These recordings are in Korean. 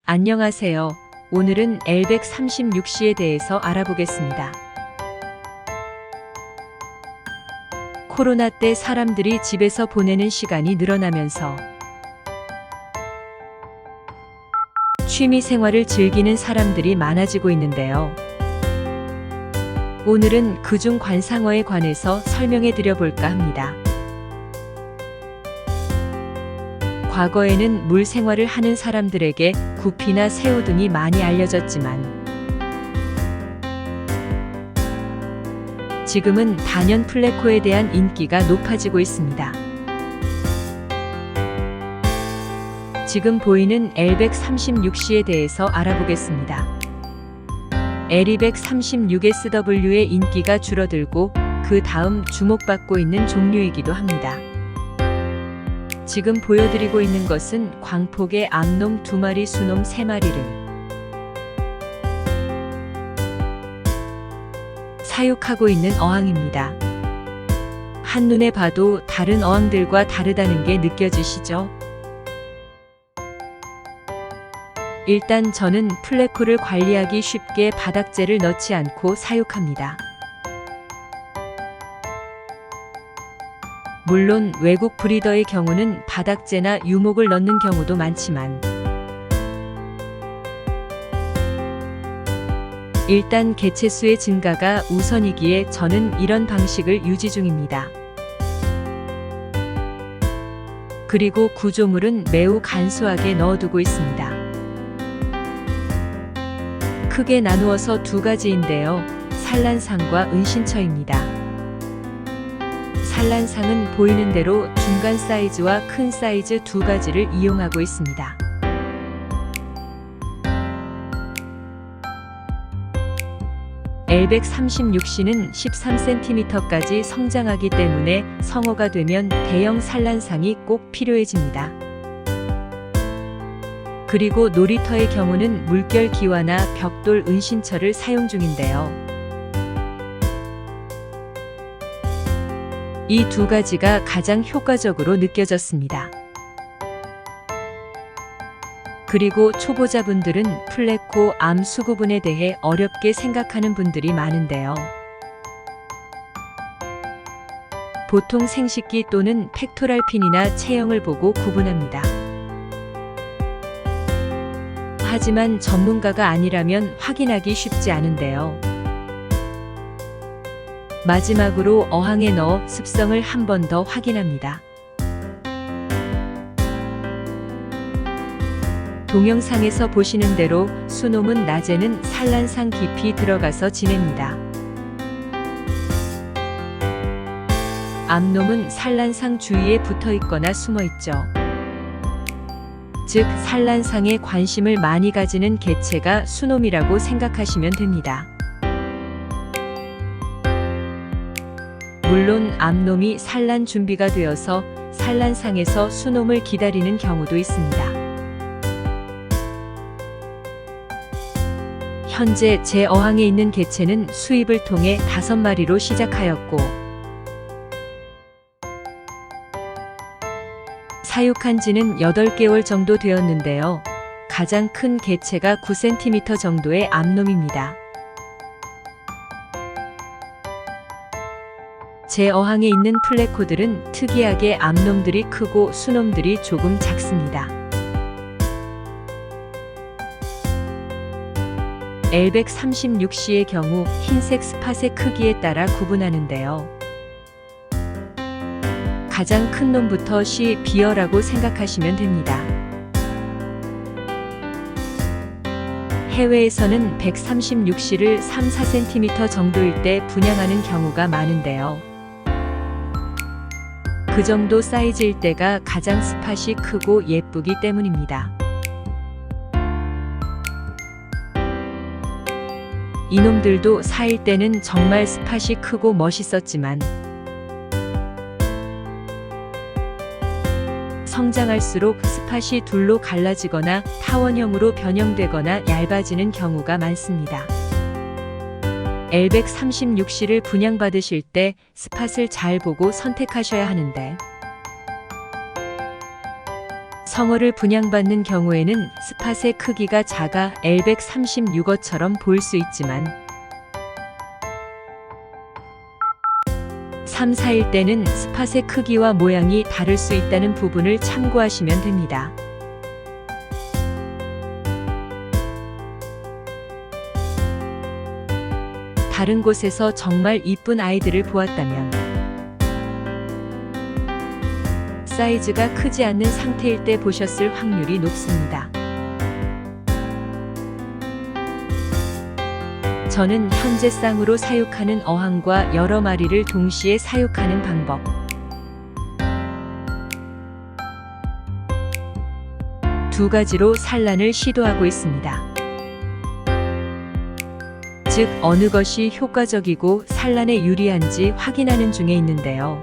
안녕하세요. 오늘은 L136C에 대해서 알아보겠습니다. 코로나 때 사람들이 집에서 보내는 시간이 늘어나면서 취미 생활을 즐기는 사람들이 많아지고 있는데요. 오늘은 그중 관상어에 관해서 설명해 드려 볼까 합니다. 과거에는 물 생활을 하는 사람들에게 구피나 새우 등이 많이 알려졌지만 지금은 단연 플래코에 대한 인기가 높아지고 있습니다. 지금 보이는 L136C에 대해서 알아보겠습니다. L236SW의 인기가 줄어들고 그 다음 주목받고 있는 종류이기도 합니다. 지금 보여드리고 있는 것은 광폭의 암놈 2마리, 수놈 3마리를 사육하고 있는 어항입니다. 한눈에 봐도 다른 어항들과 다르다는 게 느껴지시죠? 일단 저는 플래코를 관리하기 쉽게 바닥재를 넣지 않고 사육합니다. 물론 외국 브리더의 경우는 바닥재나 유목을 넣는 경우도 많지만 일단 개체수의 증가가 우선이기에 저는 이런 방식을 유지 중입니다. 그리고 구조물은 매우 간소하게 넣어두고 있습니다. 크게 나누어서 두 가지인데요. 산란상과 은신처입니다. 산란상은 보이는 대로 중간 사이즈와 큰 사이즈 두 가지를 이용하고 있습니다. L136C는 13cm까지 성장하기 때문에 성어가 되면 대형 산란상이 꼭 필요해집니다. 그리고 놀이터의 경우는 물결 기와나 벽돌 은신처를 사용 중인데요. 이 두 가지가 가장 효과적으로 느껴졌습니다. 그리고 초보자분들은 플래코 암 수구분에 대해 어렵게 생각하는 분들이 많은데요. 보통 생식기 또는 팩토랄 핀이나 체형을 보고 구분합니다. 하지만 전문가가 아니라면 확인하기 쉽지 않은데요. 마지막으로 어항에 넣어 습성을 한 번 더 확인합니다. 동영상에서 보시는 대로 수놈은 낮에는 산란상 깊이 들어가서 지냅니다. 암놈은 산란상 주위에 붙어 있거나 숨어 있죠. 즉, 산란상에 관심을 많이 가지는 개체가 수놈이라고 생각하시면 됩니다. 물론 암놈이 산란 준비가 되어서 산란상에서 수놈을 기다리는 경우도 있습니다. 현재 제 어항에 있는 개체는 수입을 통해 5마리로 시작하였고 사육한 지는 8개월 정도 되었는데요. 가장 큰 개체가 9cm 정도의 암놈입니다. 제 어항에 있는 플래코들은 특이하게 암놈들이 크고 수놈들이 조금 작습니다. L136C의 경우 흰색 스팟의 크기에 따라 구분하는데요. 가장 큰 놈부터 C 비어라고 생각하시면 됩니다. 해외에서는 136C를 3-4cm 정도일 때 분양하는 경우가 많은데요. 그 정도 사이즈일 때가 가장 스팟이 크고 예쁘기 때문입니다. 이놈들도 사일 때는 정말 스팟이 크고 멋있었지만 성장할수록 스팟이 둘로 갈라지거나 타원형으로 변형되거나 얇아지는 경우가 많습니다. L136C를 분양받으실 때 스팟을 잘 보고 선택하셔야 하는데 성어를 분양받는 경우에는 스팟의 크기가 작아 L136어처럼 보일 수 있지만 3, 4일 때는 스팟의 크기와 모양이 다를 수 있다는 부분을 참고하시면 됩니다. 다른 곳에서 정말 이쁜 아이들을 보았다면 사이즈가 크지 않는 상태일 때 보셨을 확률이 높습니다. 저는 현재 쌍으로 사육하는 어항과 여러 마리를 동시에 사육하는 방법, 두 가지로 산란을 시도하고 있습니다. 즉, 어느 것이 효과적이고 산란에 유리한지 확인하는 중에 있는데요.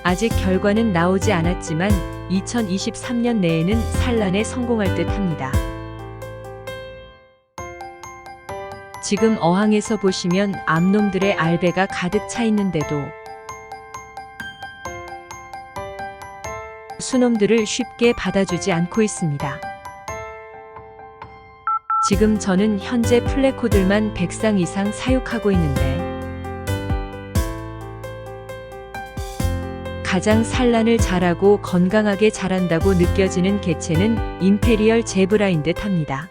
아직 결과는 나오지 않았지만 2023년 내에는 산란에 성공할 듯 합니다. 지금 어항에서 보시면 암놈들의 알배가 가득 차 있는데도 수놈들을 쉽게 받아주지 않고 있습니다. 지금 저는 현재 플래코들만 100쌍 이상 사육하고 있는데 가장 산란을 잘하고 건강하게 자란다고 느껴지는 개체는 임페리얼 제브라인 듯 합니다.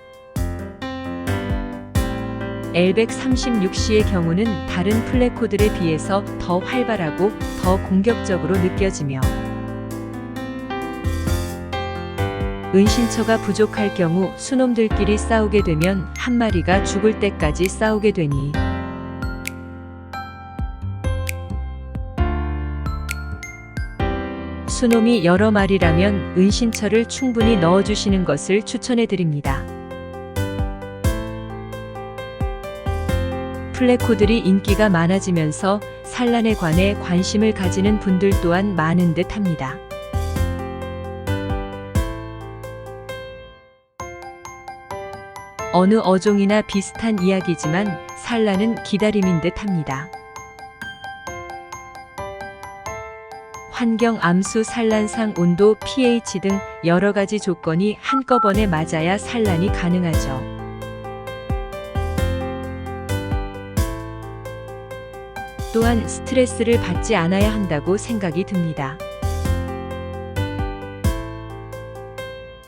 L136C의 경우는 다른 플래코들에 비해서 더 활발하고 더 공격적으로 느껴지며 은신처가 부족할 경우 수놈들끼리 싸우게 되면 한 마리가 죽을 때까지 싸우게 되니 수놈이 여러 마리라면 은신처를 충분히 넣어주시는 것을 추천해 드립니다. 플래코들이 인기가 많아지면서 산란에 관해 관심을 가지는 분들 또한 많은 듯 합니다. 어느 어종이나 비슷한 이야기지만 산란은 기다림인 듯 합니다. 환경, 암수, 산란상, 온도, pH 등 여러 가지 조건이 한꺼번에 맞아야 산란이 가능하죠. 또한 스트레스를 받지 않아야 한다고 생각이 듭니다.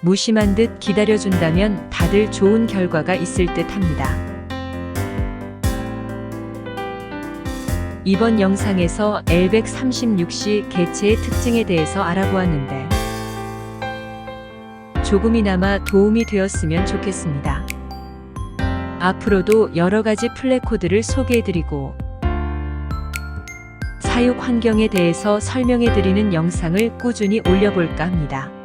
무심한 듯 기다려준다면 다들 좋은 결과가 있을 듯 합니다. 이번 영상에서 L136C 개체의 특징에 대해서 알아보았는데 조금이나마 도움이 되었으면 좋겠습니다. 앞으로도 여러 가지 플래코들을 소개해드리고 사육 환경에 대해서 설명해드리는 영상을 꾸준히 올려볼까 합니다.